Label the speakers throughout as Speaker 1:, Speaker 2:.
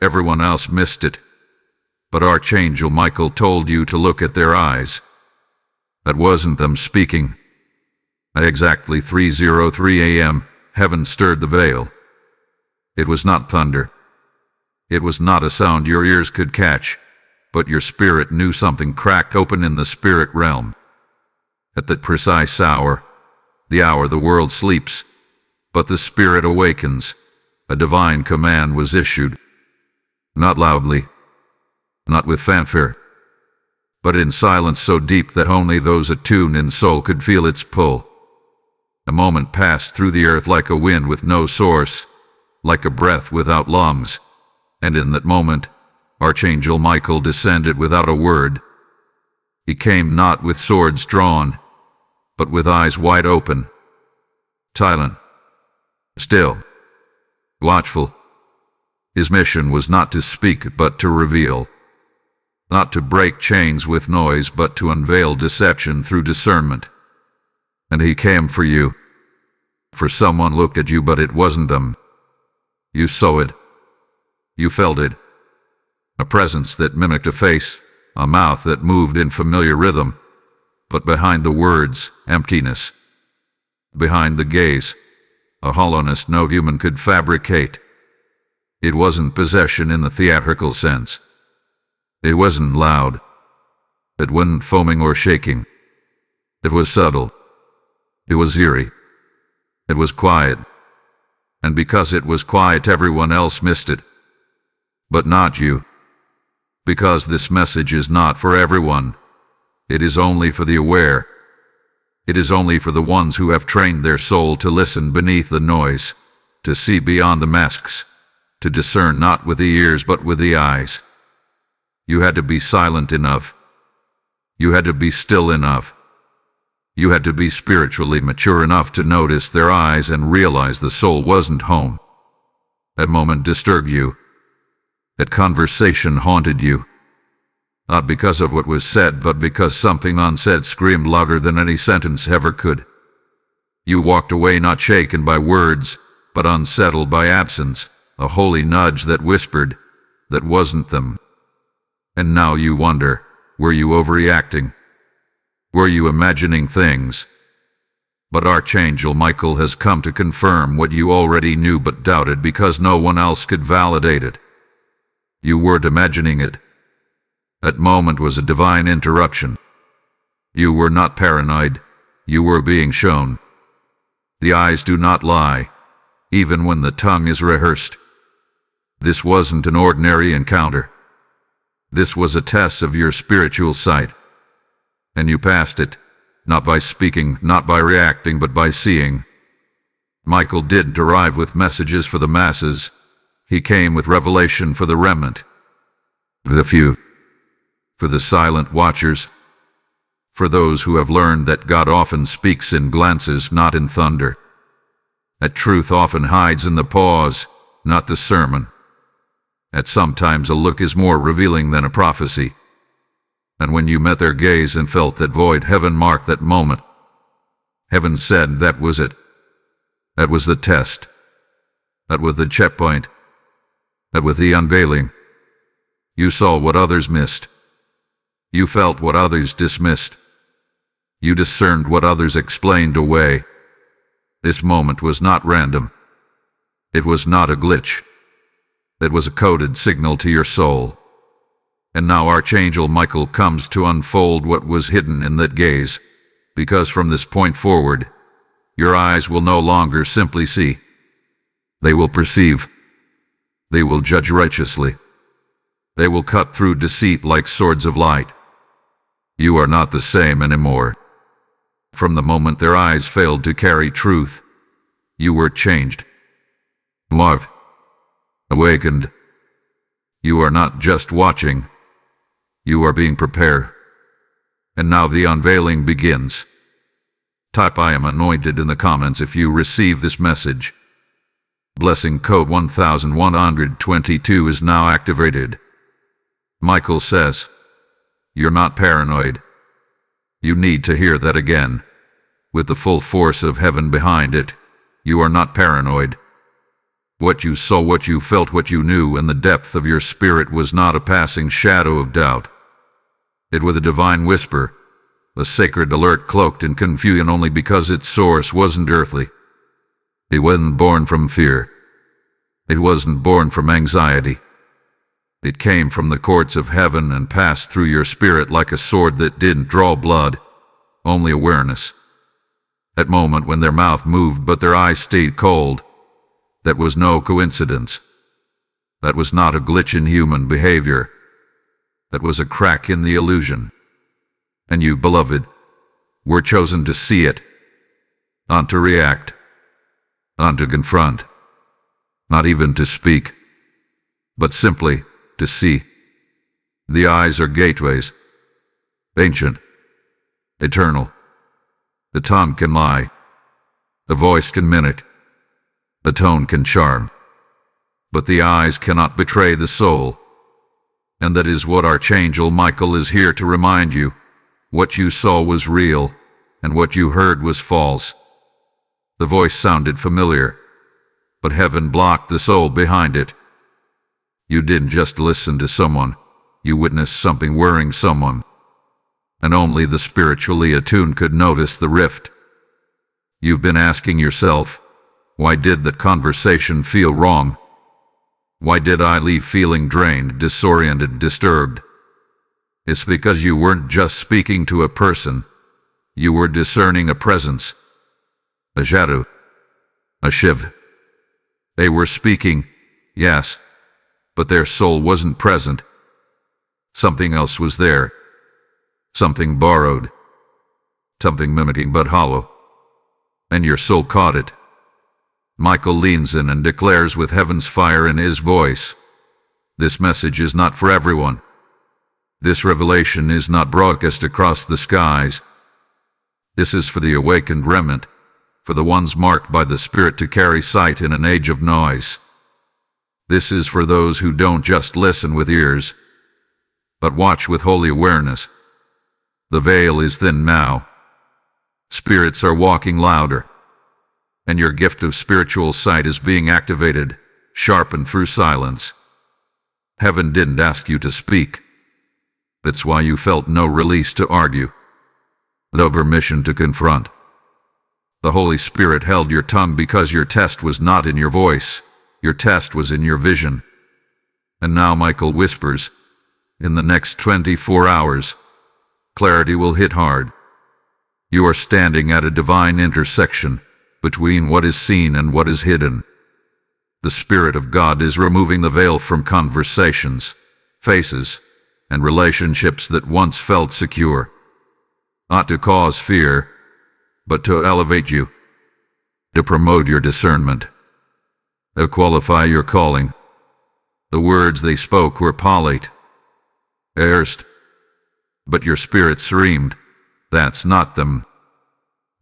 Speaker 1: Everyone else missed it. But Archangel Michael told you to look at their eyes. That wasn't them speaking. At exactly 3:03 a.m., heaven stirred the veil. It was not thunder. It was not a sound your ears could catch, but your spirit knew something cracked open in the spirit realm. At that precise hour, the hour the world sleeps, but the spirit awakens, a divine command was issued. Not loudly, not with fanfare, but in silence so deep that only those attuned in soul could feel its pull. A moment passed through the earth like a wind with no source, like a breath without lungs, and in that moment, Archangel Michael descended without a word. He came not with swords drawn, but with eyes wide open, silent, still, watchful. His mission was not to speak, but to reveal. Not to break chains with noise, but to unveil deception through discernment. And he came for you. For someone looked at you, but it wasn't them. You saw it. You felt it. A presence that mimicked a face, a mouth that moved in familiar rhythm. But behind the words, emptiness. Behind the gaze, a hollowness no human could fabricate. It wasn't possession in the theatrical sense. It wasn't loud. It wasn't foaming or shaking. It was subtle. It was eerie. It was quiet. And because it was quiet, everyone else missed it. But not you. Because this message is not for everyone. It is only for the aware. It is only for the ones who have trained their soul to listen beneath the noise, to see beyond the masks, to discern not with the ears but with the eyes. You had to be silent enough. You had to be still enough. You had to be spiritually mature enough to notice their eyes and realize the soul wasn't home. That moment disturbed you. That conversation haunted you. Not because of what was said, but because something unsaid screamed louder than any sentence ever could. You walked away not shaken by words, but unsettled by absence, a holy nudge that whispered, that wasn't them. And now you wonder, were you overreacting? Were you imagining things? But Archangel Michael has come to confirm what you already knew but doubted because no one else could validate it. You weren't imagining it. That moment was a divine interruption. You were not paranoid. You were being shown. The eyes do not lie, even when the tongue is rehearsed. This wasn't an ordinary encounter. This was a test of your spiritual sight. And you passed it, not by speaking, not by reacting, but by seeing. Michael didn't arrive with messages for the masses. He came with revelation for the remnant. The few. For the silent watchers. For those who have learned that God often speaks in glances, not in thunder. That truth often hides in the pause, not the sermon. That sometimes a look is more revealing than a prophecy. And when you met their gaze and felt that void, heaven marked that moment. Heaven said that was it. That was the test. That was the checkpoint. That was the unveiling. You saw what others missed. You felt what others dismissed. You discerned what others explained away. This moment was not random. It was not a glitch. It was a coded signal to your soul. And now Archangel Michael comes to unfold what was hidden in that gaze, because from this point forward, your eyes will no longer simply see. They will perceive. They will judge righteously. They will cut through deceit like swords of light. You are not the same anymore. From the moment their eyes failed to carry truth, you were changed. Loved. Awakened. You are not just watching. You are being prepared. And now the unveiling begins. Type "I am anointed" in the comments if you receive this message. Blessing code 1122 is now activated. Michael says, "You're not paranoid." You need to hear that again. With the full force of heaven behind it, you are not paranoid. What you saw, what you felt, what you knew in the depth of your spirit was not a passing shadow of doubt. It was a divine whisper, a sacred alert cloaked in confusion only because its source wasn't earthly. It wasn't born from fear. It wasn't born from anxiety. It came from the courts of heaven and passed through your spirit like a sword that didn't draw blood, only awareness. That moment when their mouth moved but their eyes stayed cold, that was no coincidence. That was not a glitch in human behavior. That was a crack in the illusion. And you, beloved, were chosen to see it, not to react, not to confront, not even to speak, but simply to see. The eyes are gateways, ancient, eternal. The tongue can lie, the voice can mimic, the tone can charm, but the eyes cannot betray the soul. And that is what Archangel Michael is here to remind you. What you saw was real, and what you heard was false. The voice sounded familiar, but heaven blocked the soul behind it. You didn't just listen to someone, you witnessed something worrying someone. And only the spiritually attuned could notice the rift. You've been asking yourself, why did that conversation feel wrong? Why did I leave feeling drained, disoriented, disturbed? It's because you weren't just speaking to a person. You were discerning a presence, a shadow, a shiv. They were speaking, yes, but their soul wasn't present. Something else was there. Something borrowed. Something mimicking but hollow. And your soul caught it. Michael leans in and declares with heaven's fire in his voice, this message is not for everyone. This revelation is not broadcast across the skies. This is for the awakened remnant, for the ones marked by the Spirit to carry sight in an age of noise. This is for those who don't just listen with ears, but watch with holy awareness. The veil is thin now. Spirits are walking louder. And your gift of spiritual sight is being activated, sharpened through silence. Heaven didn't ask you to speak. That's why you felt no release to argue, no permission to confront. The Holy Spirit held your tongue because your test was not in your voice, your test was in your vision. And now Michael whispers, in the next 24 hours, clarity will hit hard. You are standing at a divine intersection between what is seen and what is hidden. The Spirit of God is removing the veil from conversations, faces, and relationships that once felt secure. Not to cause fear, but to elevate you, to promote your discernment, to qualify your calling. The words they spoke were polite, erst, but your spirit screamed, that's not them.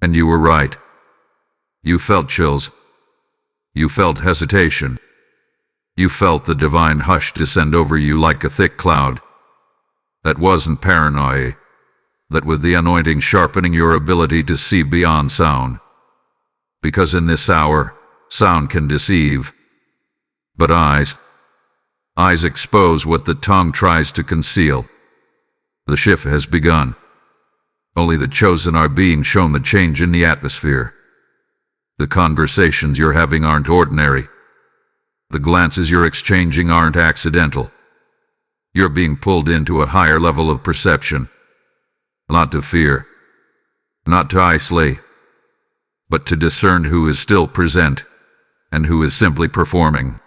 Speaker 1: And you were right. You felt chills. You felt hesitation. You felt the divine hush descend over you like a thick cloud. That wasn't paranoia. That was the anointing sharpening your ability to see beyond sound. Because in this hour, sound can deceive. But eyes expose what the tongue tries to conceal. The shift has begun. Only the chosen are being shown the change in the atmosphere. The conversations you're having aren't ordinary. The glances you're exchanging aren't accidental. You're being pulled into a higher level of perception. Not to fear, not to isolate, but to discern who is still present and who is simply performing.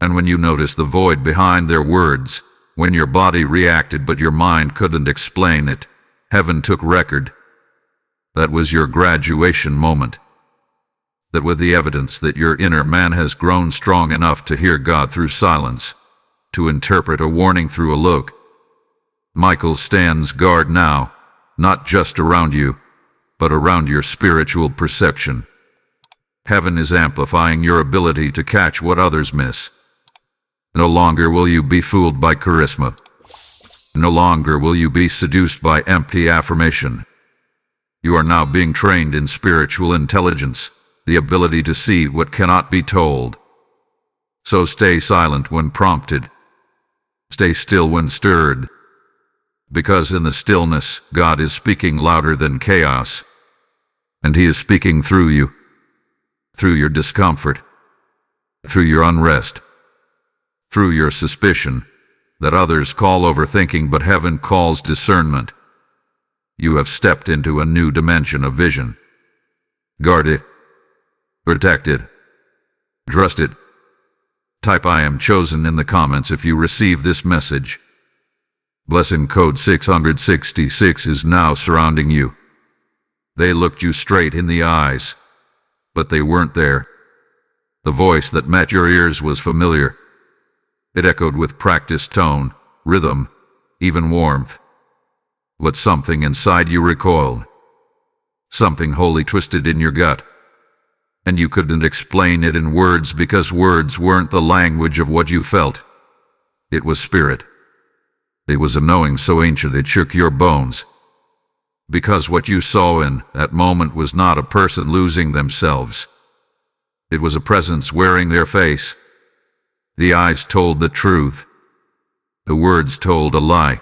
Speaker 1: And when you notice the void behind their words, when your body reacted but your mind couldn't explain it, heaven took record. That was your graduation moment. That was the evidence that your inner man has grown strong enough to hear God through silence, to interpret a warning through a look. Michael stands guard now, not just around you, but around your spiritual perception. Heaven is amplifying your ability to catch what others miss. No longer will you be fooled by charisma. No longer will you be seduced by empty affirmation. You are now being trained in spiritual intelligence, the ability to see what cannot be told, So stay silent when prompted. Stay still when stirred. Because in the stillness, God is speaking louder than chaos. And He is speaking through you. Through your discomfort. Through your unrest. Through your suspicion that others call overthinking but heaven calls discernment. You have stepped into a new dimension of vision. Guard it. Protect it. Trust it. Type "I am chosen" in the comments if you receive this message. Blessing code 666 is now surrounding you. They looked you straight in the eyes, but they weren't there. The voice that met your ears was familiar. It echoed with practiced tone, rhythm, even warmth. But something inside you recoiled. Something wholly twisted in your gut. And you couldn't explain it in words because words weren't the language of what you felt. It was spirit. It was a knowing so ancient it shook your bones. Because what you saw in that moment was not a person losing themselves. It was a presence wearing their face. The eyes told the truth. The words told a lie.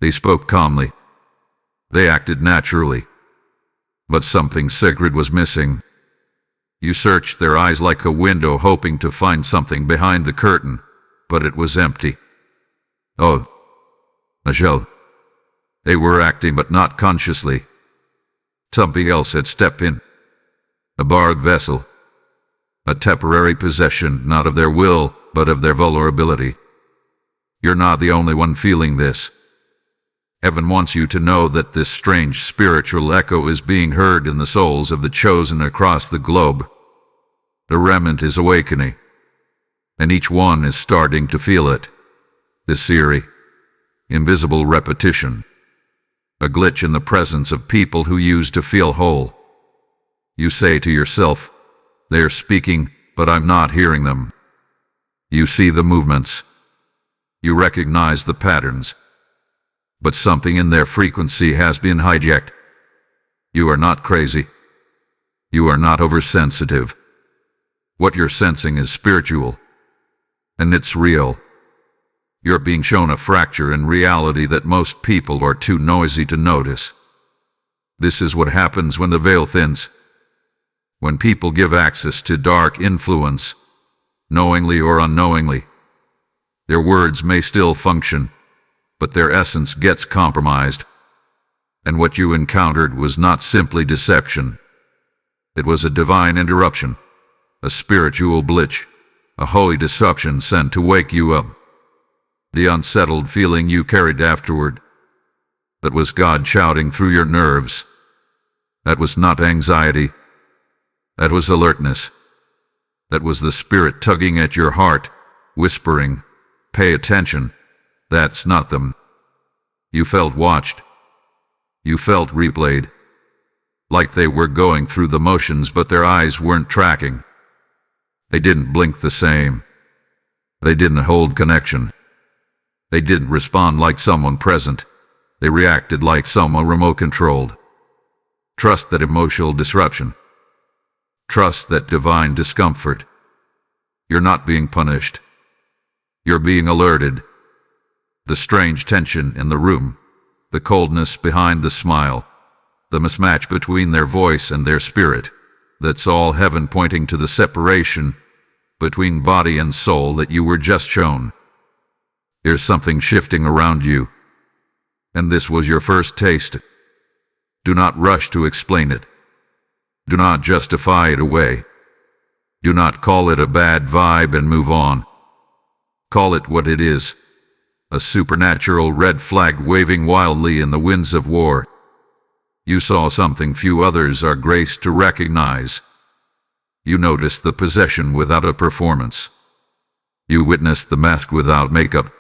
Speaker 1: They spoke calmly. They acted naturally. But something sacred was missing. You searched their eyes like a window, hoping to find something behind the curtain, but it was empty. Oh, Michelle. They were acting, but not consciously. Something else had stepped in. A borrowed vessel. A temporary possession, not of their will, but of their vulnerability. You're not the only one feeling this. Heaven wants you to know that this strange spiritual echo is being heard in the souls of the chosen across the globe. The remnant is awakening, and each one is starting to feel it. This eerie, invisible repetition. A glitch in the presence of people who used to feel whole. You say to yourself, "They're speaking, but I'm not hearing them." You see the movements. You recognize the patterns. But something in their frequency has been hijacked. You are not crazy. You are not oversensitive. What you're sensing is spiritual. And it's real. You're being shown a fracture in reality that most people are too noisy to notice. This is what happens when the veil thins. When people give access to dark influence, knowingly or unknowingly. Their words may still function, but their essence gets compromised. And what you encountered was not simply deception. It was a divine interruption, a spiritual glitch, a holy disruption sent to wake you up. The unsettled feeling you carried afterward, that was God shouting through your nerves. That was not anxiety. That was alertness. That was the spirit tugging at your heart, whispering, "Pay attention. That's not them." You felt watched. You felt replayed. Like they were going through the motions, but their eyes weren't tracking. They didn't blink the same. They didn't hold connection. They didn't respond like someone present. They reacted like someone remote-controlled. Trust that emotional disruption. Trust that divine discomfort. You're not being punished. You're being alerted. The strange tension in the room, the coldness behind the smile, the mismatch between their voice and their spirit, that's all heaven pointing to the separation between body and soul that you were just shown. There's something shifting around you, and this was your first taste. Do not rush to explain it. Do not justify it away. Do not call it a bad vibe and move on. Call it what it is. A supernatural red flag waving wildly in the winds of war. You saw something few others are graced to recognize. You noticed the possession without a performance. You witnessed the mask without makeup.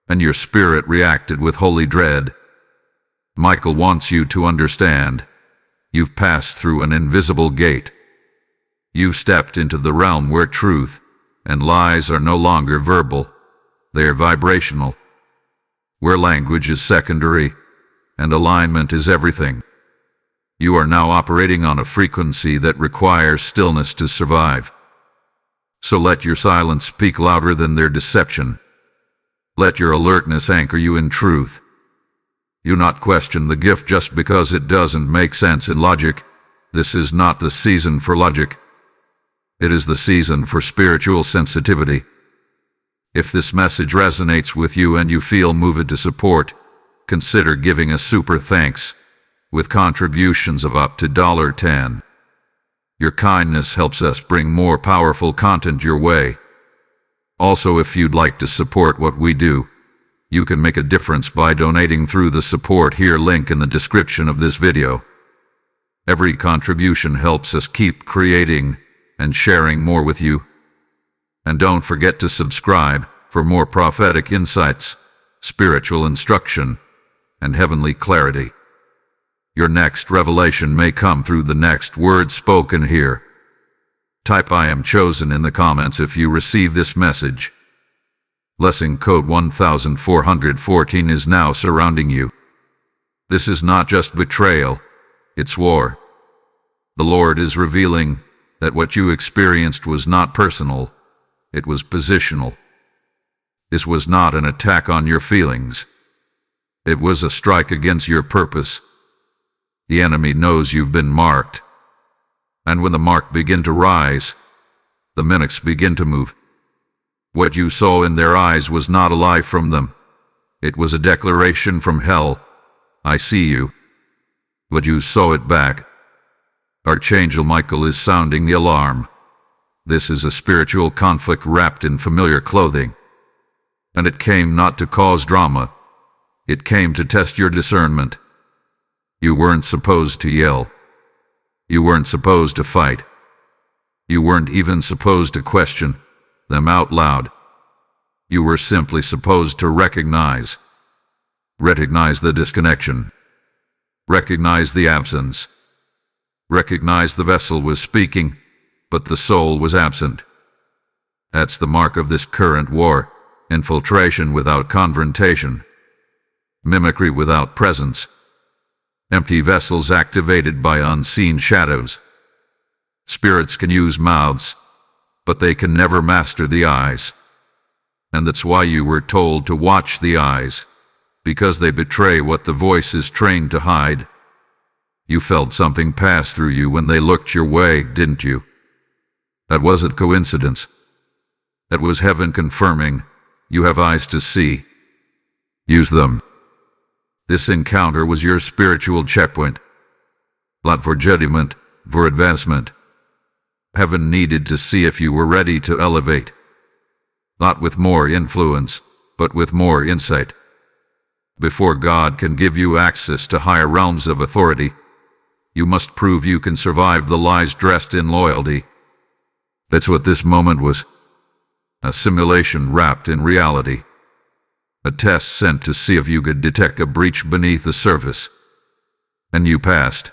Speaker 1: And your spirit reacted with holy dread. Michael wants you to understand. You've passed through an invisible gate. You've stepped into the realm where truth and lies are no longer verbal. They're vibrational. Where language is secondary and alignment is everything. You are now operating on a frequency that requires stillness to survive. So let your silence speak louder than their deception. Let your alertness anchor you in truth. You not question the gift just because it doesn't make sense in logic. This is not the season for logic. It is the season for spiritual sensitivity. If this message resonates with you and you feel moved to support, consider giving a super thanks with contributions of up to $10. Your kindness helps us bring more powerful content your way. Also, if you'd like to support what we do, you can make a difference by donating through the support here link in the description of this video. Every contribution helps us keep creating and sharing more with you. And don't forget to subscribe for more prophetic insights, spiritual instruction, and heavenly clarity. Your next revelation may come through the next word spoken here. Type "I am chosen" in the comments if you receive this message. Blessing code 1414 is now surrounding you. This is not just betrayal, it's war. The Lord is revealing that what you experienced was not personal, it was positional. This was not an attack on your feelings. It was a strike against your purpose. The enemy knows you've been marked. And when the mark begin to rise, the mimics begin to move. What you saw in their eyes was not a lie from them. It was a declaration from hell. I see you. But you saw it back. Archangel Michael is sounding the alarm. This is a spiritual conflict wrapped in familiar clothing. And it came not to cause drama. It came to test your discernment. You weren't supposed to yell. You weren't supposed to fight. You weren't even supposed to question them out loud. You were simply supposed to recognize the disconnection. Recognize the absence. Recognize the vessel was speaking, but the soul was absent. That's the mark of this current war: infiltration without confrontation, mimicry without presence, empty vessels activated by unseen shadows. Spirits can use mouths, but they can never master the eyes. And that's why you were told to watch the eyes, because they betray what the voice is trained to hide. You felt something pass through you when they looked your way, didn't you? That wasn't coincidence. That was heaven confirming you have eyes to see. Use them. This encounter was your spiritual checkpoint. Not for judgment, for advancement. Heaven needed to see if you were ready to elevate. Not with more influence, but with more insight. Before God can give you access to higher realms of authority, you must prove you can survive the lies dressed in loyalty. That's what this moment was. A simulation wrapped in reality. A test sent to see if you could detect a breach beneath the surface. And you passed.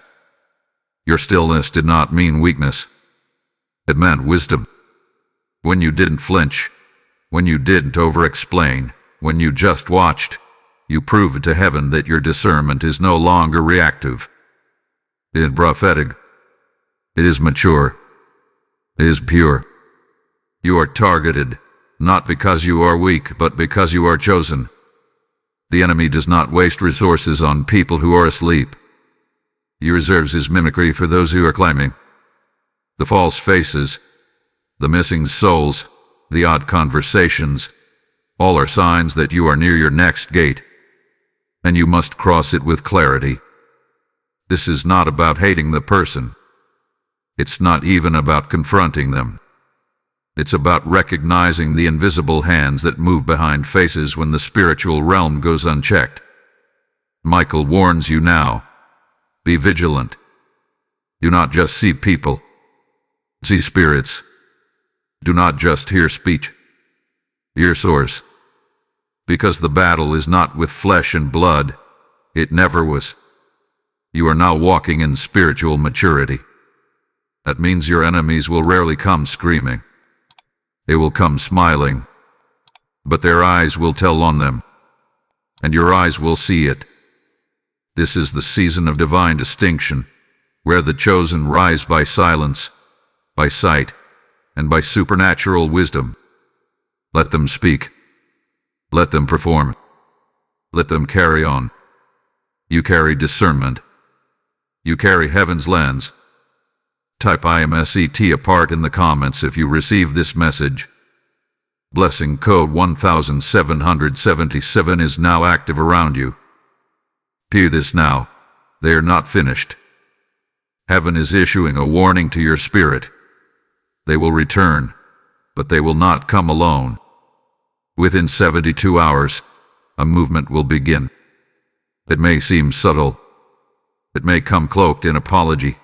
Speaker 1: Your stillness did not mean weakness. It meant wisdom. When you didn't flinch, when you didn't over-explain, when you just watched, you proved to heaven that your discernment is no longer reactive. It is prophetic. It is mature. It is pure. You are targeted, not because you are weak, but because you are chosen. The enemy does not waste resources on people who are asleep. He reserves his mimicry for those who are climbing. The false faces, the missing souls, the odd conversations, all are signs that you are near your next gate, and you must cross it with clarity. This is not about hating the person. It's not even about confronting them. It's about recognizing the invisible hands that move behind faces when the spiritual realm goes unchecked. Michael warns you now. Be vigilant. Do not just see people. See spirits. Do not just hear speech. Hear source. Because the battle is not with flesh and blood. It never was. You are now walking in spiritual maturity. That means your enemies will rarely come screaming. They will come smiling. But their eyes will tell on them. And your eyes will see it. This is the season of divine distinction, where the chosen rise by silence, by sight, and by supernatural wisdom. Let them speak. Let them perform. Let them carry on. You carry discernment. You carry heaven's lens. Type IMSET apart in the comments if you receive this message. Blessing code 1777 is now active around you. Hear this now. They are not finished. Heaven is issuing a warning to your spirit. They will return, but they will not come alone. Within 72 hours, a movement will begin. It may seem subtle. It may come cloaked in apology,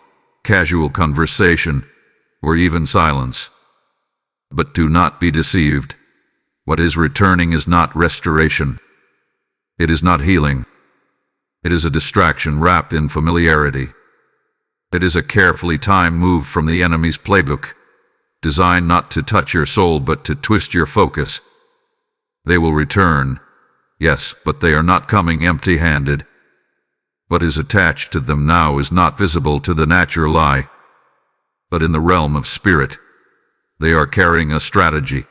Speaker 1: casual conversation, or even silence. But do not be deceived. What is returning is not restoration. It is not healing. It is a distraction wrapped in familiarity. It is a carefully timed move from the enemy's playbook, designed not to touch your soul but to twist your focus. They will return, yes, but they are not coming empty-handed. What is attached to them now is not visible to the natural eye, but in the realm of spirit, they are carrying a strategy,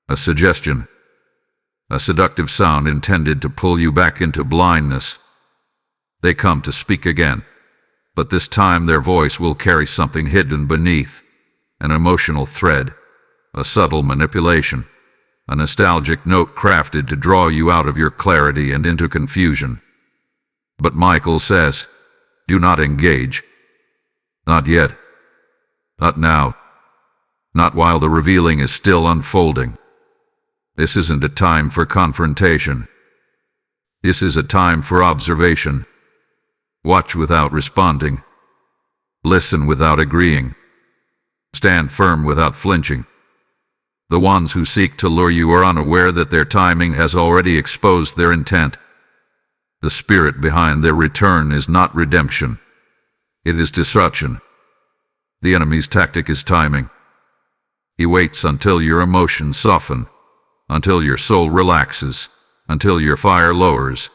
Speaker 1: a suggestion, a seductive sound intended to pull you back into blindness. They come to speak again, but this time their voice will carry something hidden beneath, an emotional thread, a subtle manipulation, a nostalgic note crafted to draw you out of your clarity and into confusion. But Michael says, do not engage. Not yet. Not now. Not while the revealing is still unfolding. This isn't a time for confrontation. This is a time for observation. Watch without responding. Listen without agreeing. Stand firm without flinching. The ones who seek to lure you are unaware that their timing has already exposed their intent. The spirit behind their return is not redemption. It is disruption. The enemy's tactic is timing. He waits until your emotions soften, until your soul relaxes, until your fire lowers.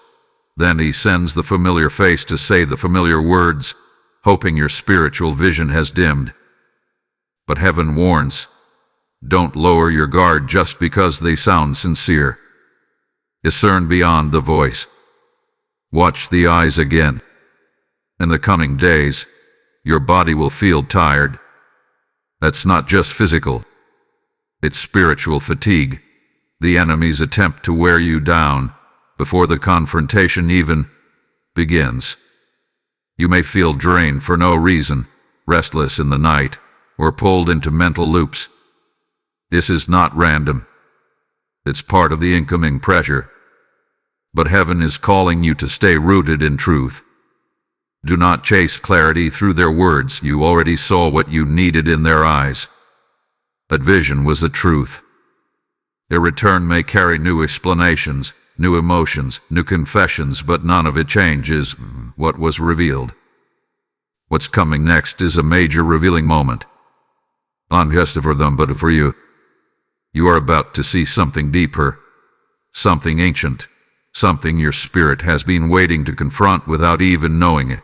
Speaker 1: Then he sends the familiar face to say the familiar words, hoping your spiritual vision has dimmed. But heaven warns, don't lower your guard just because they sound sincere. Discern beyond the voice. Watch the eyes again. In the coming days, your body will feel tired. That's not just physical. It's spiritual fatigue, the enemy's attempt to wear you down before the confrontation even begins. You may feel drained for no reason, restless in the night, or pulled into mental loops. This is not random. It's part of the incoming pressure. But heaven is calling you to stay rooted in truth. Do not chase clarity through their words. You already saw what you needed in their eyes. That vision was the truth. Their return may carry new explanations, new emotions, new confessions, but none of it changes what was revealed. What's coming next is a major revealing moment. Not just for them, but for you. You are about to see something deeper, something ancient, something your spirit has been waiting to confront without even knowing it.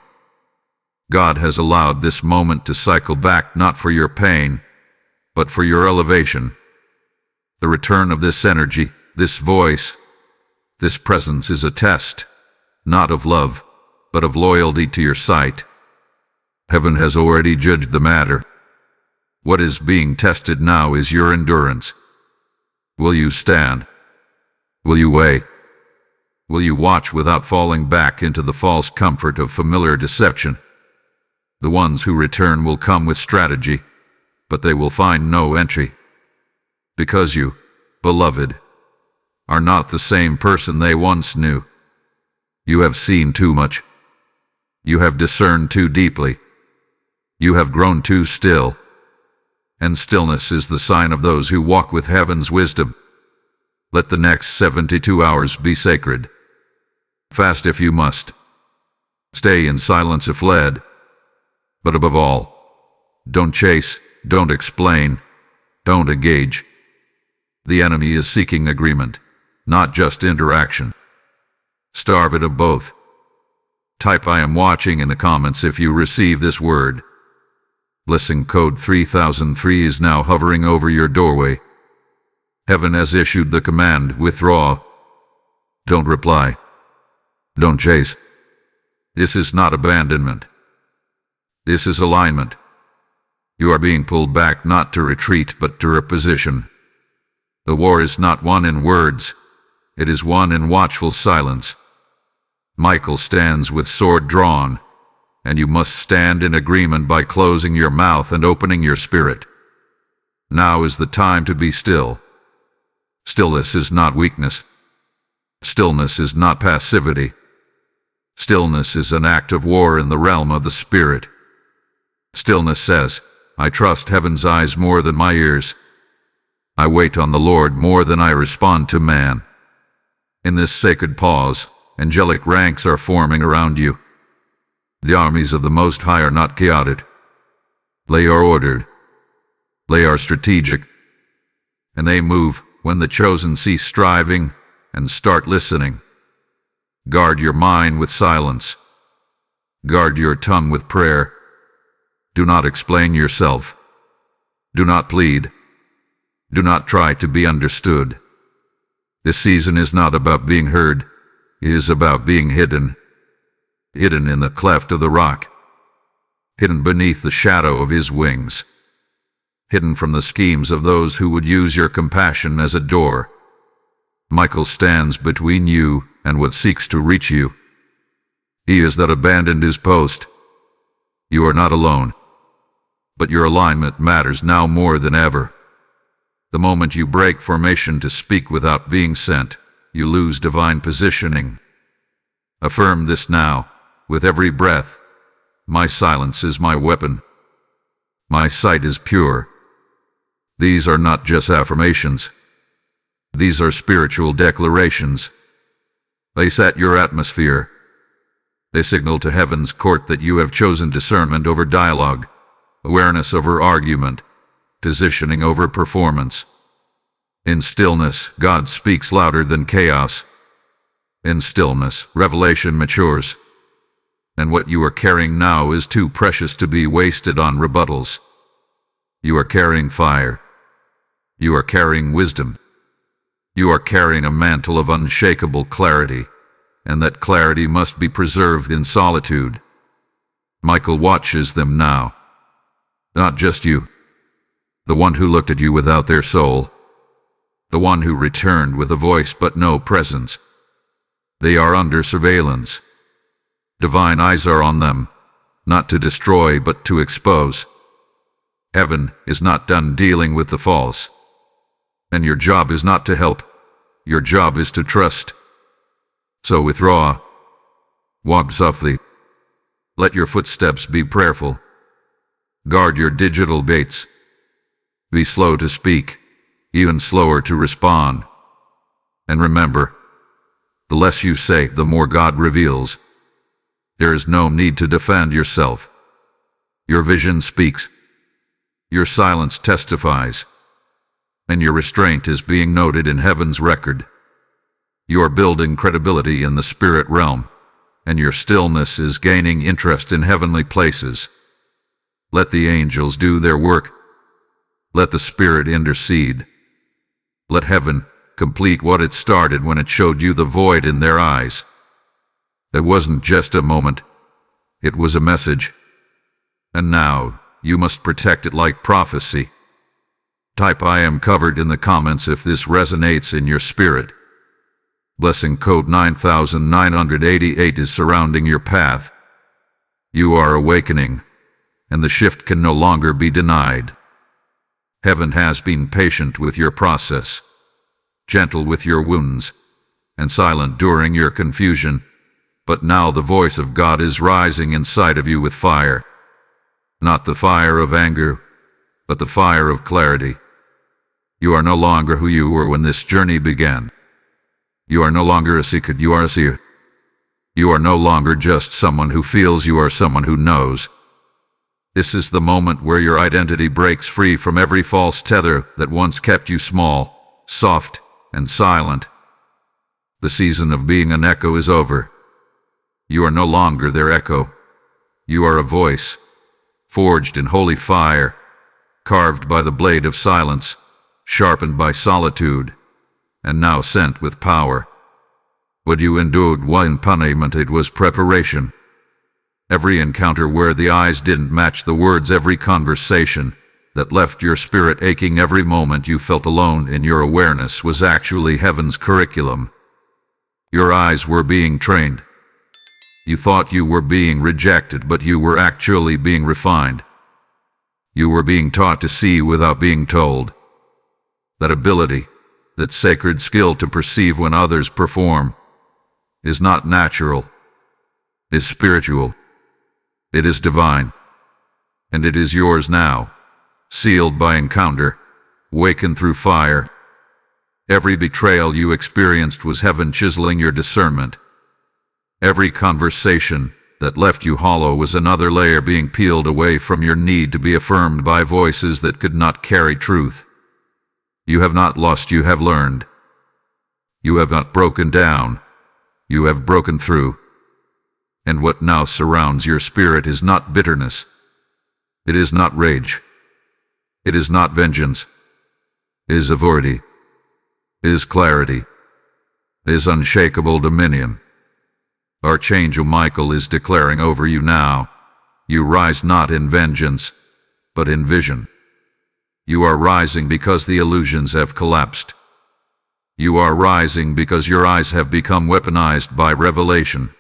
Speaker 1: God has allowed this moment to cycle back not for your pain, but for your elevation. The return of this energy, this voice, this presence is a test, not of love, but of loyalty to your sight. Heaven has already judged the matter. What is being tested now is your endurance. Will you stand? Will you wait? Will you watch without falling back into the false comfort of familiar deception? The ones who return will come with strategy, but they will find no entry. Because you, beloved, are not the same person they once knew. You have seen too much. You have discerned too deeply. You have grown too still. And stillness is the sign of those who walk with heaven's wisdom. Let the next 72 hours be sacred. Fast if you must. Stay in silence if led. But above all, don't chase, don't explain, don't engage. The enemy is seeking agreement, not just interaction. Starve it of both. Type "I am watching" in the comments if you receive this word. Blessing code 3003 is now hovering over your doorway. Heaven has issued the command, withdraw. Don't reply. Don't chase. This is not abandonment. This is alignment. You are being pulled back not to retreat but to reposition. The war is not won in words. It is won in watchful silence. Michael stands with sword drawn, and you must stand in agreement by closing your mouth and opening your spirit. Now is the time to be still. Stillness is not weakness. Stillness is not passivity. Stillness is an act of war in the realm of the spirit. Stillness says, I trust heaven's eyes more than my ears. I wait on the Lord more than I respond to man. In this sacred pause, angelic ranks are forming around you. The armies of the Most High are not chaotic. They are ordered. They are strategic. And they move when the chosen cease striving and start listening. Guard your mind with silence. Guard your tongue with prayer. Do not explain yourself. Do not plead. Do not try to be understood. This season is not about being heard. It is about being hidden. Hidden in the cleft of the rock. Hidden beneath the shadow of his wings. Hidden from the schemes of those who would use your compassion as a door. Michael stands between you and what seeks to reach you. He is that abandoned his post. You are not alone. But your alignment matters now more than ever. The moment you break formation to speak without being sent, you lose divine positioning. Affirm this now, with every breath. My silence is my weapon. My sight is pure. These are not just affirmations. These are spiritual declarations. They set your atmosphere. They signal to heaven's court that you have chosen discernment over dialogue, awareness over argument, positioning over performance. In stillness, God speaks louder than chaos. In stillness, revelation matures. And what you are carrying now is too precious to be wasted on rebuttals. You are carrying fire. You are carrying wisdom. You are carrying a mantle of unshakable clarity, and that clarity must be preserved in solitude. Michael watches them now. Not just you. The one who looked at you without their soul. The one who returned with a voice but no presence. They are under surveillance. Divine eyes are on them, not to destroy but to expose. Heaven is not done dealing with the false. And your job is not to help. Your job is to trust. So withdraw. Walk softly. Let your footsteps be prayerful. Guard your digital baits. Be slow to speak, even slower to respond. And remember, the less you say, the more God reveals. There is no need to defend yourself. Your vision speaks. Your silence testifies. And your restraint is being noted in heaven's record. You are building credibility in the spirit realm, and your stillness is gaining interest in heavenly places. Let the angels do their work. Let the Spirit intercede. Let heaven complete what it started when it showed you the void in their eyes. It wasn't just a moment. It was a message. And now, you must protect it like prophecy. Type I am covered in the comments if this resonates in your spirit. Blessing code 9988 is surrounding your path. You are awakening, and the shift can no longer be denied. Heaven has been patient with your process, gentle with your wounds, and silent during your confusion. But now the voice of God is rising inside of you with fire. Not the fire of anger, but the fire of clarity. You are no longer who you were when this journey began. You are no longer a seeker, you are a seer. You are no longer just someone who feels, you are someone who knows. This is the moment where your identity breaks free from every false tether that once kept you small, soft, and silent. The season of being an echo is over. You are no longer their echo. You are a voice. forged in holy fire, carved by the blade of silence, sharpened by solitude, and now sent with power. What you endured wasn't punishment, it was preparation. Every encounter where the eyes didn't match the words, every conversation that left your spirit aching, every moment you felt alone in your awareness was actually heaven's curriculum. Your eyes were being trained. You thought you were being rejected, but you were actually being refined. You were being taught to see without being told. That ability, that sacred skill to perceive when others perform, is not natural, is spiritual. It is divine. And it is yours now, sealed by encounter, wakened through fire. Every betrayal you experienced was heaven chiseling your discernment. Every conversation that left you hollow was another layer being peeled away from your need to be affirmed by voices that could not carry truth. You have not lost, you have learned. You have not broken down, you have broken through. And what now surrounds your spirit is not bitterness. It is not rage. It is not vengeance. It is authority. It is clarity. It is unshakable dominion. Archangel Michael is declaring over you now, you rise not in vengeance, but in vision. You are rising because the illusions have collapsed. You are rising because your eyes have become weaponized by revelation.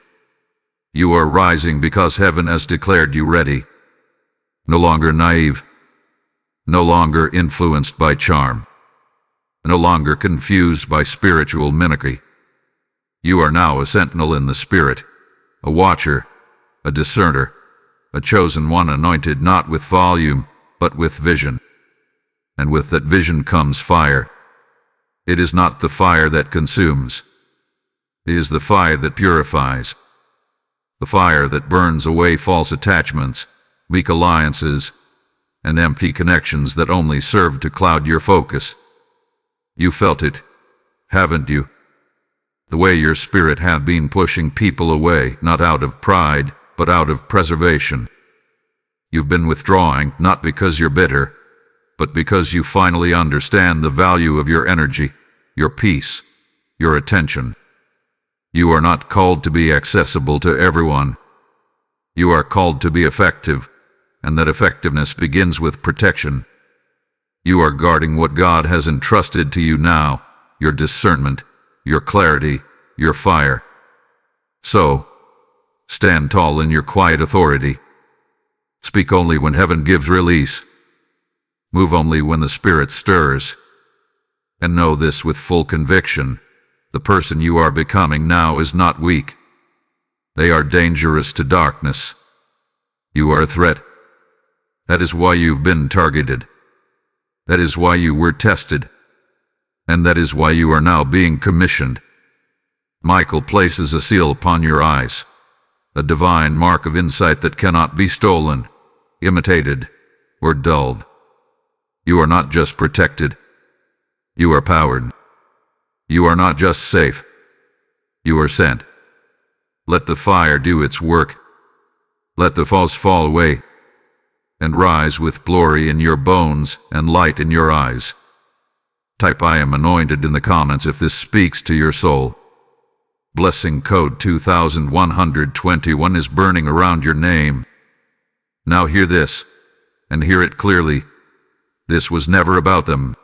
Speaker 1: You are rising because heaven has declared you ready. No longer naive. No longer influenced by charm. No longer confused by spiritual mimicry. You are now a sentinel in the spirit, a watcher, a discerner, a chosen one, anointed not with volume, but with vision. And with that vision comes fire. It is not the fire that consumes. It is the fire that purifies. The fire that burns away false attachments, weak alliances, and empty connections that only serve to cloud your focus. You felt it, haven't you? The way your spirit hath been pushing people away, not out of pride, but out of preservation. You've been withdrawing, not because you're bitter, but because you finally understand the value of your energy, your peace, your attention. You are not called to be accessible to everyone. You are called to be effective, and that effectiveness begins with protection. You are guarding what God has entrusted to you now, your discernment, your clarity, your fire. So, stand tall in your quiet authority. Speak only when heaven gives release. Move only when the Spirit stirs. And know this with full conviction. The person you are becoming now is not weak. They are dangerous to darkness. You are a threat. That is why you've been targeted. That is why you were tested. And that is why you are now being commissioned. Michael places a seal upon your eyes, a divine mark of insight that cannot be stolen, imitated, or dulled. You are not just protected. You are powered. You are not just safe. You are sent. Let the fire do its work. Let the false fall away, and rise with glory in your bones and light in your eyes. Type I am anointed in the comments if this speaks to your soul. Blessing code 2121 is burning around your name. Now hear this, and hear it clearly. This was never about them.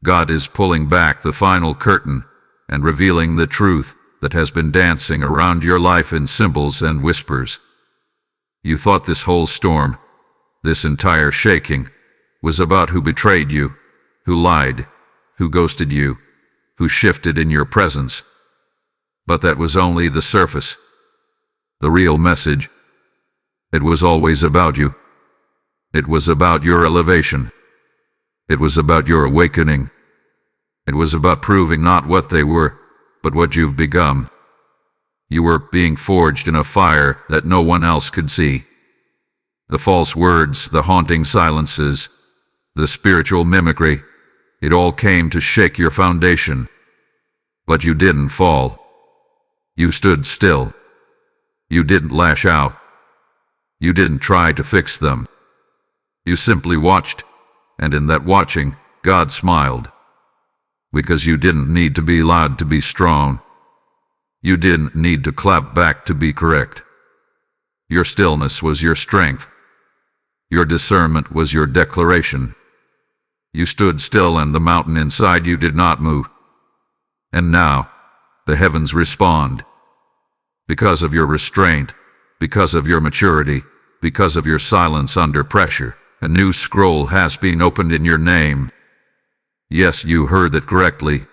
Speaker 1: God is pulling back the final curtain and revealing the truth that has been dancing around your life in symbols and whispers. You thought this whole storm, this entire shaking, was about who betrayed you, who lied, who ghosted you, who shifted in your presence. But that was only the surface. The real message. It was always about you. It was about your elevation. It was about your awakening. It was about proving not what they were, but what you've become. You were being forged in a fire that no one else could see. The false words, the haunting silences, the spiritual mimicry, it all came to shake your foundation. But you didn't fall. You stood still. You didn't lash out. You didn't try to fix them. You simply watched, and in that watching, God smiled. Because you didn't need to be loud to be strong. You didn't need to clap back to be correct. Your stillness was your strength. Your discernment was your declaration. You stood still and the mountain inside you did not move. And now, the heavens respond. Because of your restraint, because of your maturity, because of your silence under pressure, a new scroll has been opened in your name. Yes, you heard that correctly.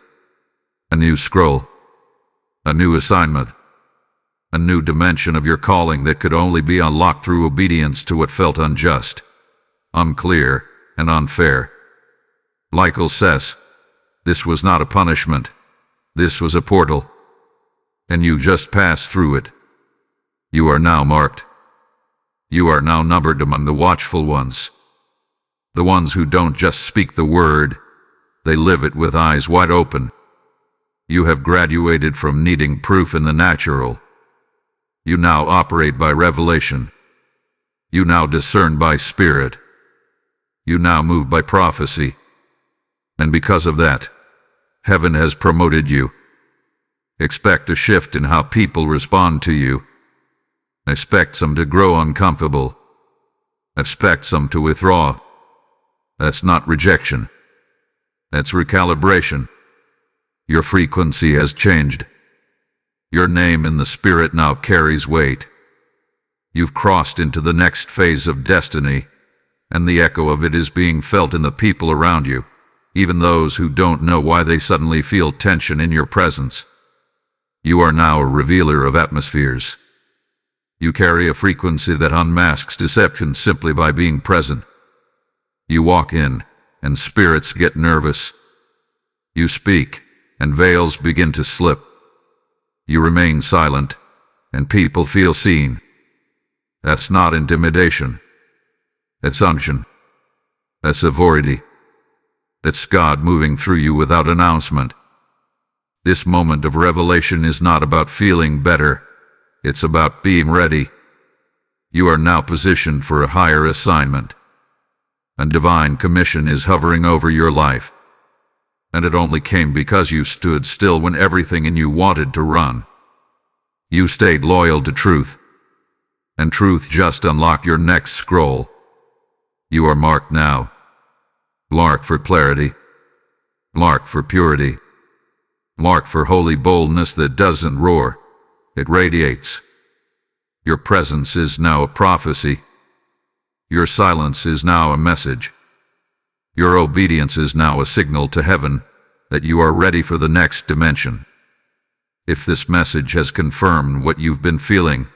Speaker 1: A new scroll. A new assignment. A new dimension of your calling that could only be unlocked through obedience to what felt unjust, unclear, and unfair. Michael says, this was not a punishment. This was a portal. And you just passed through it. You are now marked. You are now numbered among the watchful ones. The ones who don't just speak the word, they live it with eyes wide open. You have graduated from needing proof in the natural. You now operate by revelation. You now discern by spirit. You now move by prophecy. And because of that, heaven has promoted you. Expect a shift in how people respond to you. Expect some to grow uncomfortable. Expect some to withdraw. That's not rejection. That's recalibration. Your frequency has changed. Your name in the spirit now carries weight. You've crossed into the next phase of destiny, and the echo of it is being felt in the people around you, even those who don't know why they suddenly feel tension in your presence. You are now a revealer of atmospheres. You carry a frequency that unmasks deception simply by being present. You walk in, and spirits get nervous. You speak, and veils begin to slip. You remain silent, and people feel seen. That's not intimidation. It's unction. That's authority. That's God moving through you without announcement. This moment of revelation is not about feeling better. It's about being ready. You are now positioned for a higher assignment. A divine commission is hovering over your life. And it only came because you stood still when everything in you wanted to run. You stayed loyal to truth. And truth just unlocked your next scroll. You are marked now. Marked for clarity. Marked for purity. Marked for holy boldness that doesn't roar. It radiates. Your presence is now a prophecy. Your silence is now a message. Your obedience is now a signal to heaven that you are ready for the next dimension. If this message has confirmed what you've been feeling,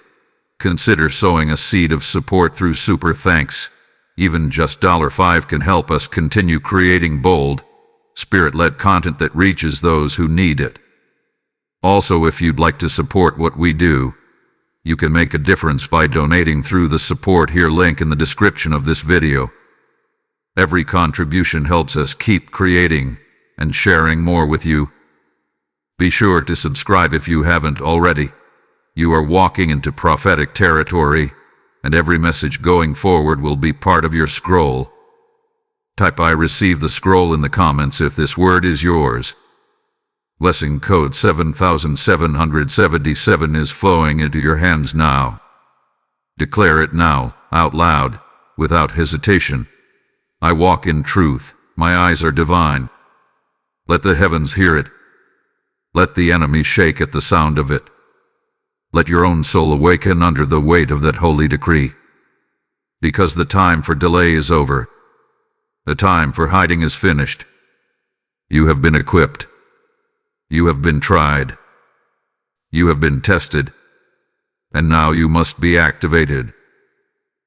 Speaker 1: consider sowing a seed of support through super thanks. Even just $5 can help us continue creating bold, spirit-led content that reaches those who need it. Also, if you'd like to support what we do, you can make a difference by donating through the support here link in the description of this video. Every contribution helps us keep creating and sharing more with you. Be sure to subscribe if you haven't already. You are walking into prophetic territory, and every message going forward will be part of your scroll. Type I receive the scroll in the comments if this word is yours. Blessing code 7777 is flowing into your hands now. Declare it now, out loud, without hesitation. I walk in truth, my eyes are divine. Let the heavens hear it. Let the enemy shake at the sound of it. Let your own soul awaken under the weight of that holy decree. Because the time for delay is over. The time for hiding is finished. You have been equipped. You have been tried. You have been tested. And now you must be activated.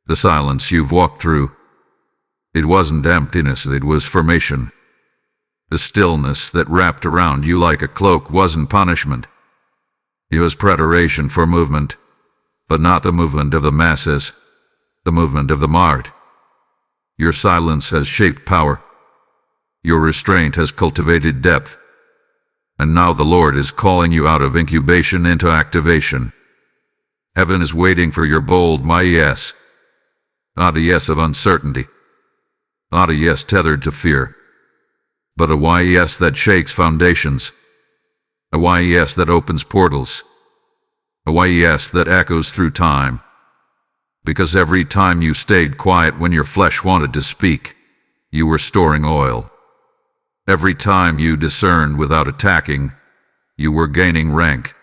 Speaker 1: The silence you've walked through, it wasn't emptiness, it was formation. The stillness that wrapped around you like a cloak wasn't punishment. It was preparation for movement, but not the movement of the masses, the movement of the marked. Your silence has shaped power. Your restraint has cultivated depth. And now the Lord is calling you out of incubation into activation. Heaven is waiting for your bold my yes. Not a yes of uncertainty. Not a yes tethered to fear. But a why yes that shakes foundations. A why yes that opens portals. A why yes that echoes through time. Because every time you stayed quiet when your flesh wanted to speak, you were storing oil. Every time you discerned without attacking, you were gaining rank.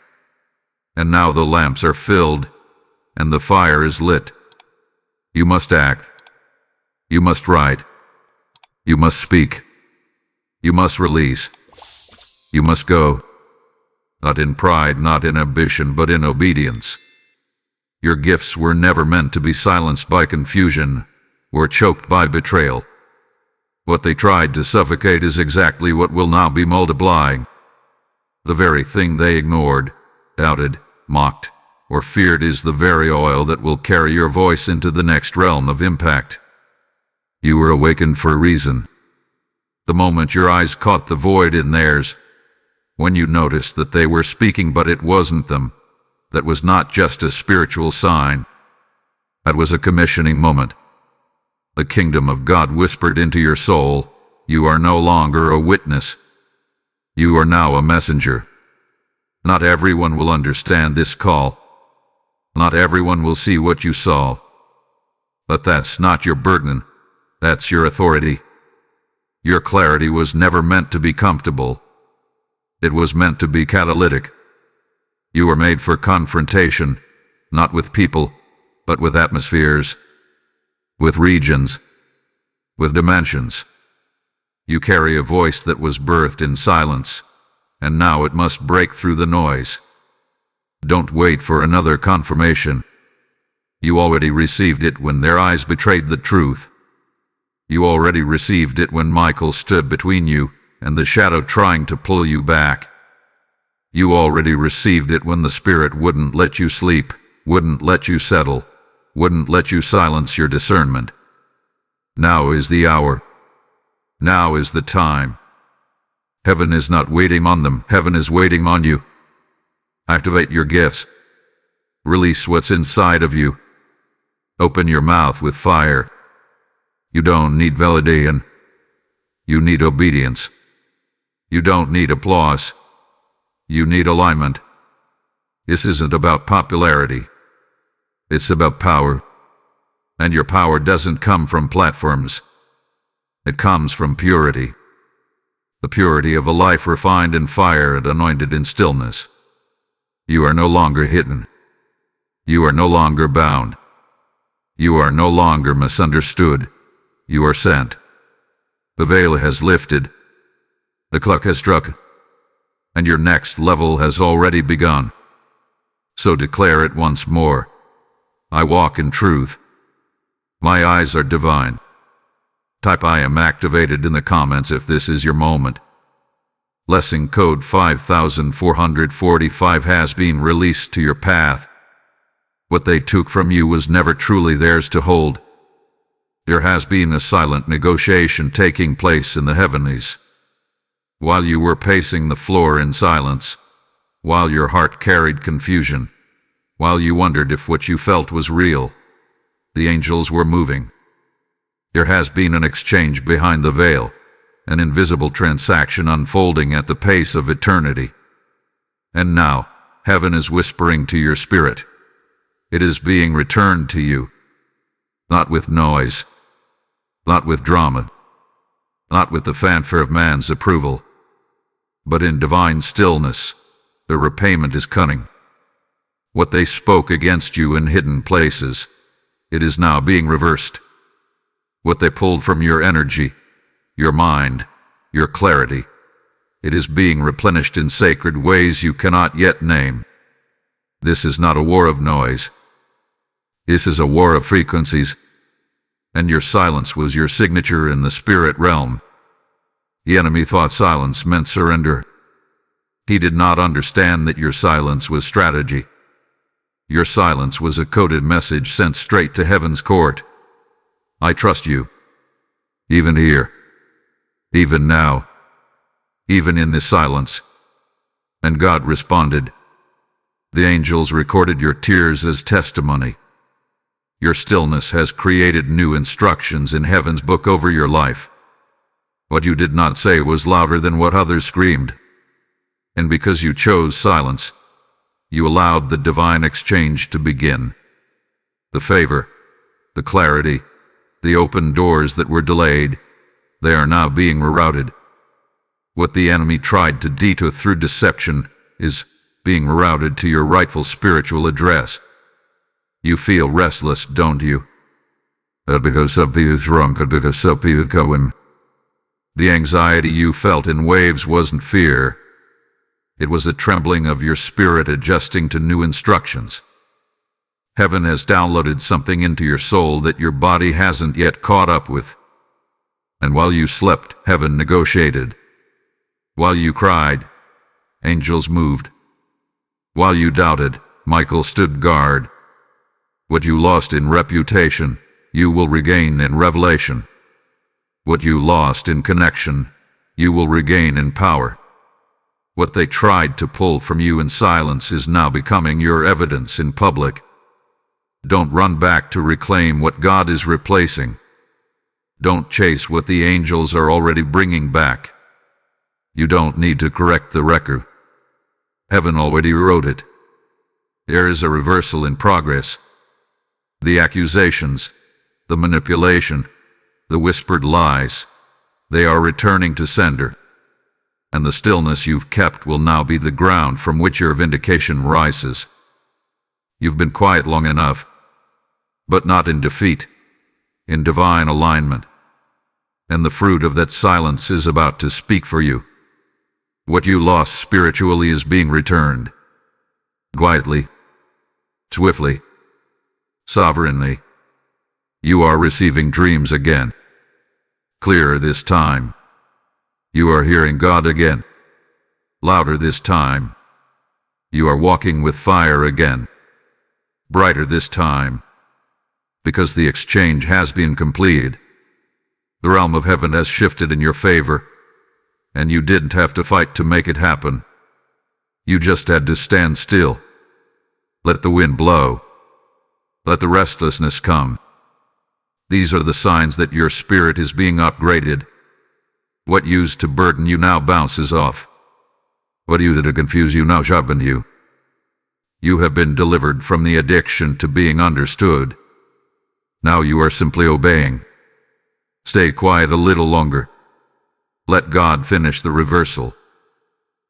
Speaker 1: And now the lamps are filled, and the fire is lit. You must act. You must write. You must speak. You must release. You must go. Not in pride, not in ambition, but in obedience. Your gifts were never meant to be silenced by confusion or choked by betrayal. What they tried to suffocate is exactly what will now be multiplying. The very thing they ignored, doubted, mocked, or feared is the very oil that will carry your voice into the next realm of impact. You were awakened for a reason. The moment your eyes caught the void in theirs, when you noticed that they were speaking but it wasn't them, that was not just a spiritual sign. That was a commissioning moment. The kingdom of God whispered into your soul, you are no longer a witness. You are now a messenger. Not everyone will understand this call. Not everyone will see what you saw. But that's not your burden. That's your authority. Your clarity was never meant to be comfortable. It was meant to be catalytic. You were made for confrontation, not with people, but with atmospheres, with regions, with dimensions. You carry a voice that was birthed in silence, and now it must break through the noise. Don't wait for another confirmation. You already received it when their eyes betrayed the truth. You already received it when Michael stood between you and the shadow trying to pull you back. You already received it when the spirit wouldn't let you sleep, wouldn't let you settle, wouldn't let you silence your discernment. Now is the hour. Now is the time. Heaven is not waiting on them. Heaven is waiting on you. Activate your gifts. Release what's inside of you. Open your mouth with fire. You don't need validation. You need obedience. You don't need applause. You need alignment. This isn't about popularity. It's about power. And your power doesn't come from platforms. It comes from purity. The purity of a life refined in fire and anointed in stillness. You are no longer hidden. You are no longer bound. You are no longer misunderstood. You are sent. The veil has lifted. The clock has struck. And your next level has already begun. So declare it once more. I walk in truth. My eyes are divine. Type I am activated in the comments if this is your moment. Blessing code 5445 has been released to your path. What they took from you was never truly theirs to hold. There has been a silent negotiation taking place in the heavenlies. While you were pacing the floor in silence, while your heart carried confusion, while you wondered if what you felt was real, the angels were moving. There has been an exchange behind the veil, an invisible transaction unfolding at the pace of eternity. And now, heaven is whispering to your spirit. It is being returned to you, not with noise, not with drama, not with the fanfare of man's approval, but in divine stillness. The repayment is cunning. What they spoke against you in hidden places, it is now being reversed. What they pulled from your energy, your mind, your clarity, it is being replenished in sacred ways you cannot yet name. This is not a war of noise. This is a war of frequencies, and your silence was your signature in the spirit realm. The enemy thought silence meant surrender. He did not understand that your silence was strategy. Your silence was a coded message sent straight to heaven's court. I trust you. Even here. Even now. Even in this silence. And God responded. The angels recorded your tears as testimony. Your stillness has created new instructions in heaven's book over your life. What you did not say was louder than what others screamed. And because you chose silence, you allowed the divine exchange to begin. The favor, the clarity, the open doors that were delayed, they are now being rerouted. What the enemy tried to detour through deception is being rerouted to your rightful spiritual address. You feel restless, don't you? Because something is wrong, because something is going. The anxiety you felt in waves wasn't fear. It was a trembling of your spirit adjusting to new instructions. Heaven has downloaded something into your soul that your body hasn't yet caught up with. And while you slept, heaven negotiated. While you cried, angels moved. While you doubted, Michael stood guard. What you lost in reputation, you will regain in revelation. What you lost in connection, you will regain in power. What they tried to pull from you in silence is now becoming your evidence in public. Don't run back to reclaim what God is replacing. Don't chase what the angels are already bringing back. You don't need to correct the record. Heaven already wrote it. There is a reversal in progress. The accusations, the manipulation, the whispered lies, they are returning to sender. And the stillness you've kept will now be the ground from which your vindication rises. You've been quiet long enough, but not in defeat, in divine alignment. And the fruit of that silence is about to speak for you. What you lost spiritually is being returned. Quietly, swiftly, sovereignly. You are receiving dreams again. Clearer this time. You are hearing God again. Louder this time. You are walking with fire again. Brighter this time. Because the exchange has been completed. The realm of heaven has shifted in your favor, and you didn't have to fight to make it happen. You just had to stand still. Let the wind blow. Let the restlessness come. These are the signs that your spirit is being upgraded. What used to burden you now bounces off. What used to confuse you now sharpens you. You have been delivered from the addiction to being understood. Now you are simply obeying. Stay quiet a little longer. Let God finish the reversal.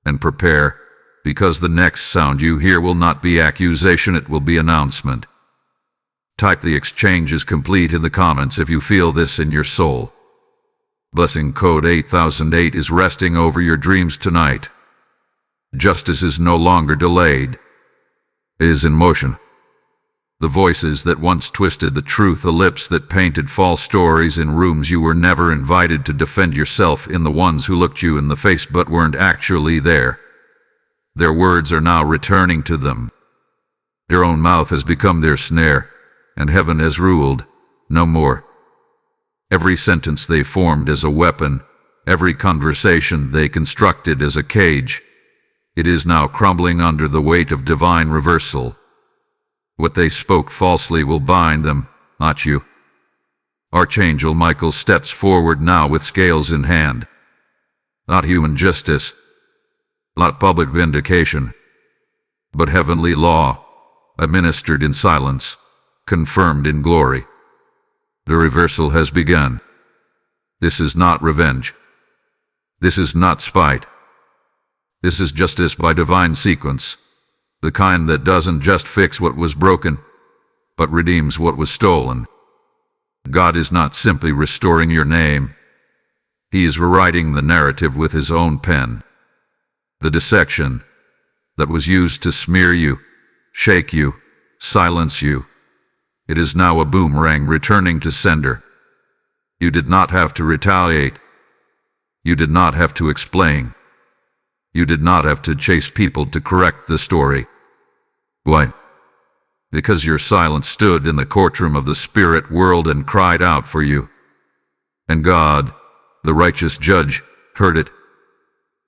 Speaker 1: And prepare, because the next sound you hear will not be accusation, it will be announcement. Type "the exchange is complete" in the comments if you feel this in your soul. Blessing code 8008 is resting over your dreams tonight. Justice is no longer delayed. It is in motion. The voices that once twisted the truth, the lips that painted false stories in rooms you were never invited to defend yourself in, the ones who looked you in the face but weren't actually there. Their words are now returning to them. Their own mouth has become their snare, and heaven has ruled, no more. Every sentence they formed as a weapon, every conversation they constructed as a cage, it is now crumbling under the weight of divine reversal. What they spoke falsely will bind them, not you. Archangel Michael steps forward now with scales in hand. Not human justice, not public vindication, but heavenly law, administered in silence, confirmed in glory. The reversal has begun. This is not revenge. This is not spite. This is justice by divine sequence, the kind that doesn't just fix what was broken, but redeems what was stolen. God is not simply restoring your name. He is rewriting the narrative with his own pen. The dissection that was used to smear you, shake you, silence you, it is now a boomerang returning to sender. You did not have to retaliate. You did not have to explain. You did not have to chase people to correct the story. Why? Because your silence stood in the courtroom of the spirit world and cried out for you. And God, the righteous judge, heard it.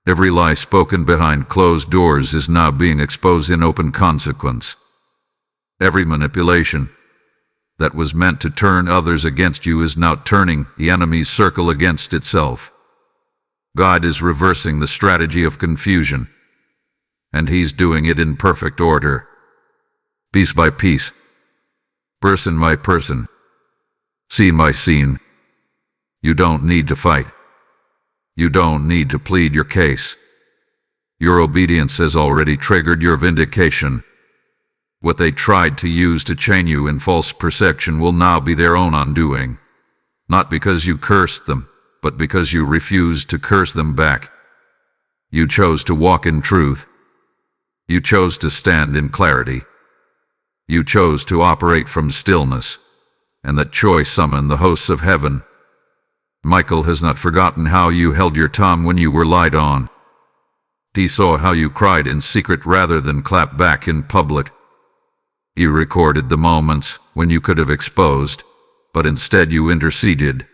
Speaker 1: Every lie spoken behind closed doors is now being exposed in open consequence. Every manipulation, that was meant to turn others against you is now turning the enemy's circle against itself. God is reversing the strategy of confusion, and He's doing it in perfect order. Piece by piece, person by person, scene by scene. You don't need to fight. You don't need to plead your case. Your obedience has already triggered your vindication. What they tried to use to chain you in false perception will now be their own undoing. Not because you cursed them, but because you refused to curse them back. You chose to walk in truth. You chose to stand in clarity. You chose to operate from stillness, and that choice summoned the hosts of heaven. Michael has not forgotten how you held your tongue when you were lied on. He saw how you cried in secret rather than clap back in public. He recorded the moments when you could have exposed, but instead you interceded.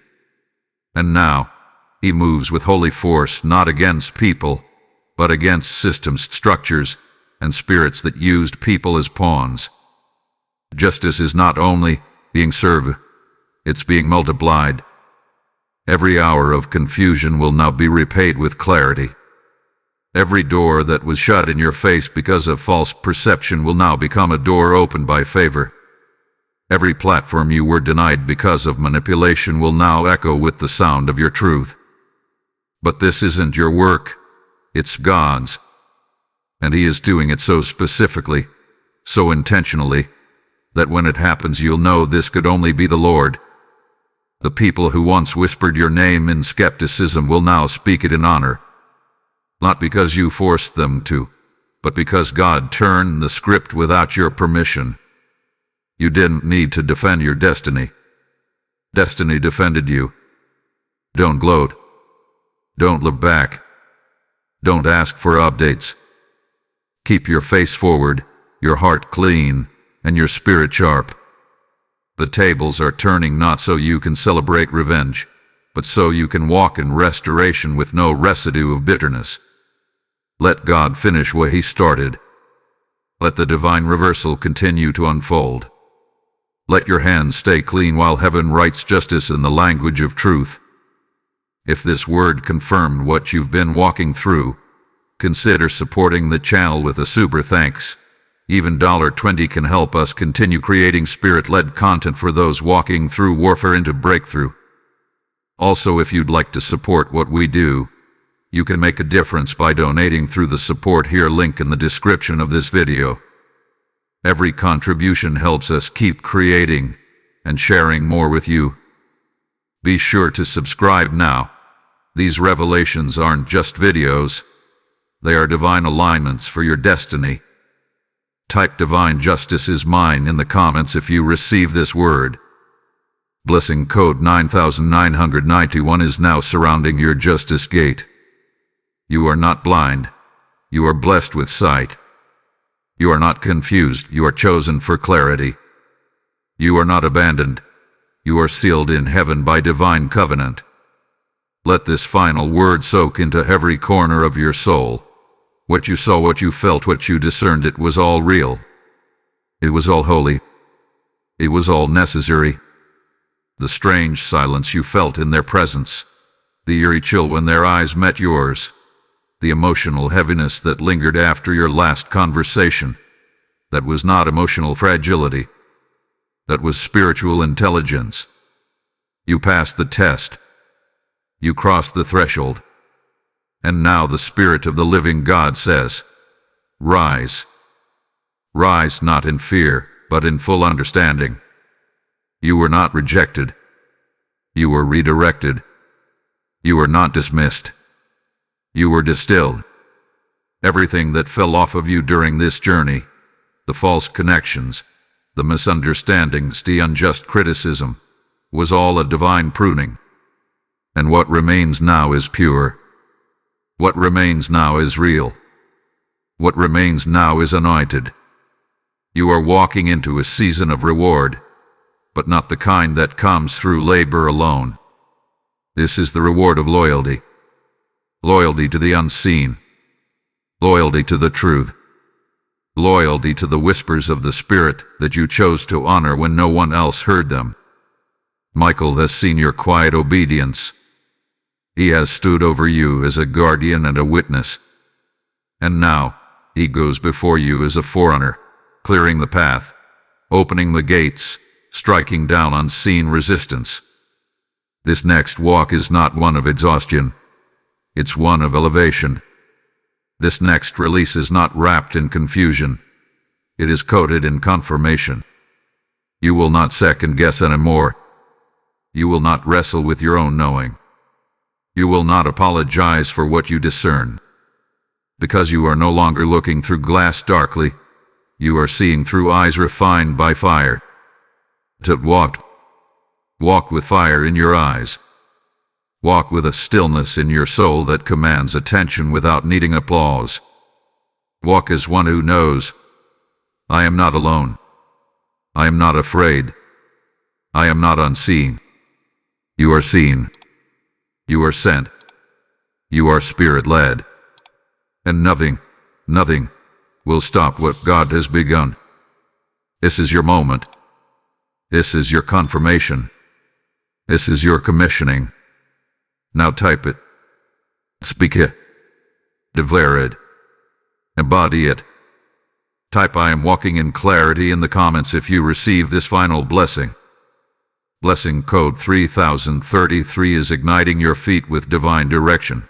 Speaker 1: And now, He moves with holy force not against people, but against systems, structures, and spirits that used people as pawns. Justice is not only being served, it's being multiplied. Every hour of confusion will now be repaid with clarity. Every door that was shut in your face because of false perception will now become a door opened by favor. Every platform you were denied because of manipulation will now echo with the sound of your truth. But this isn't your work, it's God's. And He is doing it so specifically, so intentionally, that when it happens you'll know this could only be the Lord. The people who once whispered your name in skepticism will now speak it in honor. Not because you forced them to, but because God turned the script without your permission. You didn't need to defend your destiny. Destiny defended you. Don't gloat. Don't look back. Don't ask for updates. Keep your face forward, your heart clean, and your spirit sharp. The tables are turning not so you can celebrate revenge, but so you can walk in restoration with no residue of bitterness. Let God finish what He started. Let the divine reversal continue to unfold. Let your hands stay clean while heaven writes justice in the language of truth. If this word confirmed what you've been walking through, consider supporting the channel with a super thanks. Even $20 can help us continue creating spirit-led content for those walking through warfare into breakthrough. Also, if you'd like to support what we do, you can make a difference by donating through the support here link in the description of this video. Every contribution helps us keep creating and sharing more with you. Be sure to subscribe now. These revelations aren't just videos. They are divine alignments for your destiny. Type divine justice is mine in the comments if you receive this word. Blessing code 9991 is now surrounding your justice gate. You are not blind. You are blessed with sight. You are not confused. You are chosen for clarity. You are not abandoned. You are sealed in heaven by divine covenant. Let this final word soak into every corner of your soul. What you saw, what you felt, what you discerned, it was all real. It was all holy. It was all necessary. The strange silence you felt in their presence, the eerie chill when their eyes met yours, the emotional heaviness that lingered after your last conversation, that was not emotional fragility. That was spiritual intelligence. You passed the test. You crossed the threshold. And now the Spirit of the living God says, rise. Rise not in fear, but in full understanding. You were not rejected. You were redirected. You were not dismissed. You were distilled. Everything that fell off of you during this journey, the false connections, the misunderstandings, the unjust criticism, was all a divine pruning. And what remains now is pure. What remains now is real. What remains now is anointed. You are walking into a season of reward, but not the kind that comes through labor alone. This is the reward of loyalty. Loyalty to the unseen. Loyalty to the truth. loyalty to the whispers of the Spirit that you chose to honor when no one else heard them. Michael has seen your quiet obedience. He has stood over you as a guardian and a witness. And now, he goes before you as a forerunner, clearing the path, opening the gates, striking down unseen resistance. This next walk is not one of exhaustion. It's one of elevation. This next release is not wrapped in confusion. It is coated in confirmation. You will not second guess anymore. You will not wrestle with your own knowing. You will not apologize for what you discern. Because you are no longer looking through glass darkly, you are seeing through eyes refined by fire. To walk with fire in your eyes. Walk with a stillness in your soul that commands attention without needing applause. Walk as one who knows, I am not alone. I am not afraid. I am not unseen. You are seen. You are sent. You are Spirit-led. And nothing will stop what God has begun. This is your moment. This is your confirmation. This is your commissioning. Now type it. Speak it. Declare it. Embody it. Type I am walking in clarity in the comments if you receive this final blessing. Blessing code 3033 is igniting your feet with divine direction.